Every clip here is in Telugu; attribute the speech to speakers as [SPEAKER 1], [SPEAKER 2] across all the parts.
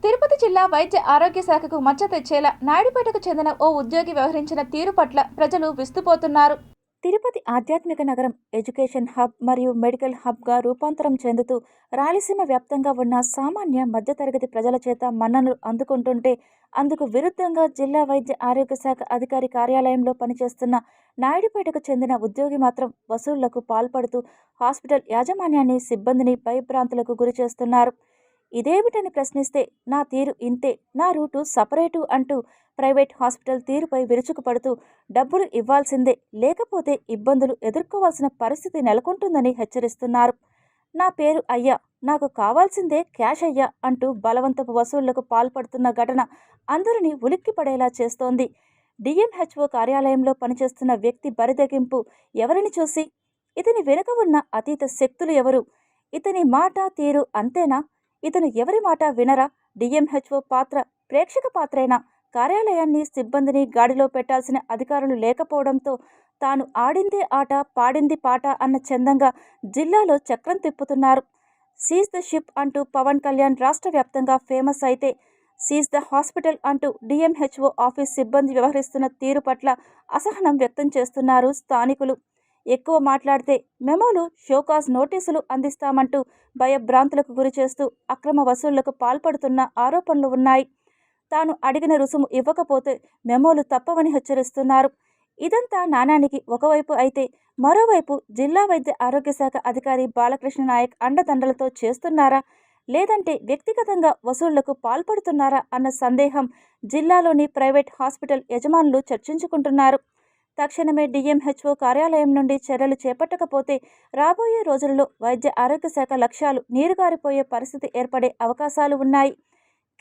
[SPEAKER 1] తిరుపతి జిల్లా వైద్య ఆరోగ్య శాఖకు మచ్చ తెచ్చేలా నాయుడుపేటకు చెందిన ఓ ఉద్యోగి వ్యవహరించిన తీరు పట్ల ప్రజలు విస్తుపోతున్నారు. తిరుపతి ఆధ్యాత్మిక నగరం, ఎడ్యుకేషన్ హబ్ మరియు మెడికల్ హబ్గా రూపాంతరం చెందుతూ రాయలసీమ వ్యాప్తంగా ఉన్న సామాన్య మధ్యతరగతి ప్రజల చేత మన్ననలు అందుకుంటుంటే, అందుకు విరుద్ధంగా జిల్లా వైద్య ఆరోగ్య శాఖ అధికారి కార్యాలయంలో పనిచేస్తున్న నాయుడుపేటకు చెందిన ఉద్యోగి మాత్రం వసూళ్లకు పాల్పడుతూ హాస్పిటల్ యాజమాన్యాన్ని, సిబ్బందిని భయభ్రాంతులకు గురి చేస్తున్నారు. ఇదేమిటని ప్రశ్నిస్తే, నా తీరు ఇంతే, నా రూటు సపరేటు అంటూ ప్రైవేట్ హాస్పిటల్ తీరుపై విరుచుకుపడుతూ డబ్బులు ఇవ్వాల్సిందే, లేకపోతే ఇబ్బందులు ఎదుర్కోవాల్సిన పరిస్థితి నెలకొంటుందని హెచ్చరిస్తున్నారు. నా పేరు అయ్యా, నాకు కావాల్సిందే క్యాష్ అయ్యా అంటూ బలవంతపు వసూళ్లకు పాల్పడుతున్న ఘటన అందరినీ ఉలిక్కిపడేలా చేస్తోంది. డిఎంహెచ్ఓ కార్యాలయంలో పనిచేస్తున్న వ్యక్తి బరితెగింపు ఎవరిని చూసి? ఇతని వెనుక ఉన్న అతీత శక్తులు ఎవరు? ఇతని మాట తీరు అంతేనా? ఇతను ఎవరి మాట వినరా? డిఎంహెచ్ఓ పాత్ర ప్రేక్షక పాత్రైనా? కార్యాలయాన్ని, సిబ్బందిని గాడిలో పెట్టాల్సిన అధికారులు లేకపోవడంతో తాను ఆడిందే ఆట, పాడింది పాట అన్న చందంగా జిల్లాలో చక్రం తిప్పుతున్నారు. సీజ్ ద షిప్ అంటూ పవన్ కళ్యాణ్ రాష్ట్ర వ్యాప్తంగా ఫేమస్ అయితే, సీజ్ ద హాస్పిటల్ అంటూ డిఎంహెచ్ఓ ఆఫీస్ సిబ్బంది వ్యవహరిస్తున్న తీరు పట్ల అసహనం వ్యక్తం చేస్తున్నారు స్థానికులు. ఎక్కువ మాట్లాడితే మెమోలు, షోకాజ్ నోటీసులు అందిస్తామంటూ భయభ్రాంతులకు గురి చేస్తూ అక్రమ వసూళ్లకు పాల్పడుతున్న ఆరోపణలు ఉన్నాయి. తాను అడిగిన రుసుము ఇవ్వకపోతే మెమోలు తప్పవని హెచ్చరిస్తున్నారు. ఇదంతా నాణానికి ఒకవైపు అయితే, మరోవైపు జిల్లా వైద్య ఆరోగ్య శాఖ అధికారి బాలకృష్ణ నాయక్ అండదండలతో చేస్తున్నారా, లేదంటే వ్యక్తిగతంగా వసూళ్లకు పాల్పడుతున్నారా అన్న సందేహం జిల్లాలోని ప్రైవేట్ హాస్పిటల్ యజమానులు చర్చించుకుంటున్నారు. తక్షణమే డిఎంహెచ్ఓ కార్యాలయం నుండి చర్యలు చేపట్టకపోతే రాబోయే రోజులలో వైద్య ఆరోగ్య శాఖ లక్ష్యాలు నీరుగారిపోయే పరిస్థితి ఏర్పడే అవకాశాలు ఉన్నాయి.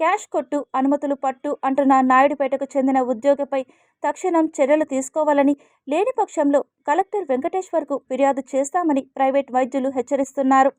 [SPEAKER 1] క్యాష్ కొట్టు, అనుమతులు పట్టు అంటున్న నాయుడుపేటకు చెందిన ఉద్యోగిపై తక్షణం చర్యలు తీసుకోవాలని, లేని పక్షంలో కలెక్టర్ వెంకటేశ్వర్కు ఫిర్యాదు చేస్తామని ప్రైవేట్ వైద్యులు హెచ్చరిస్తున్నారు.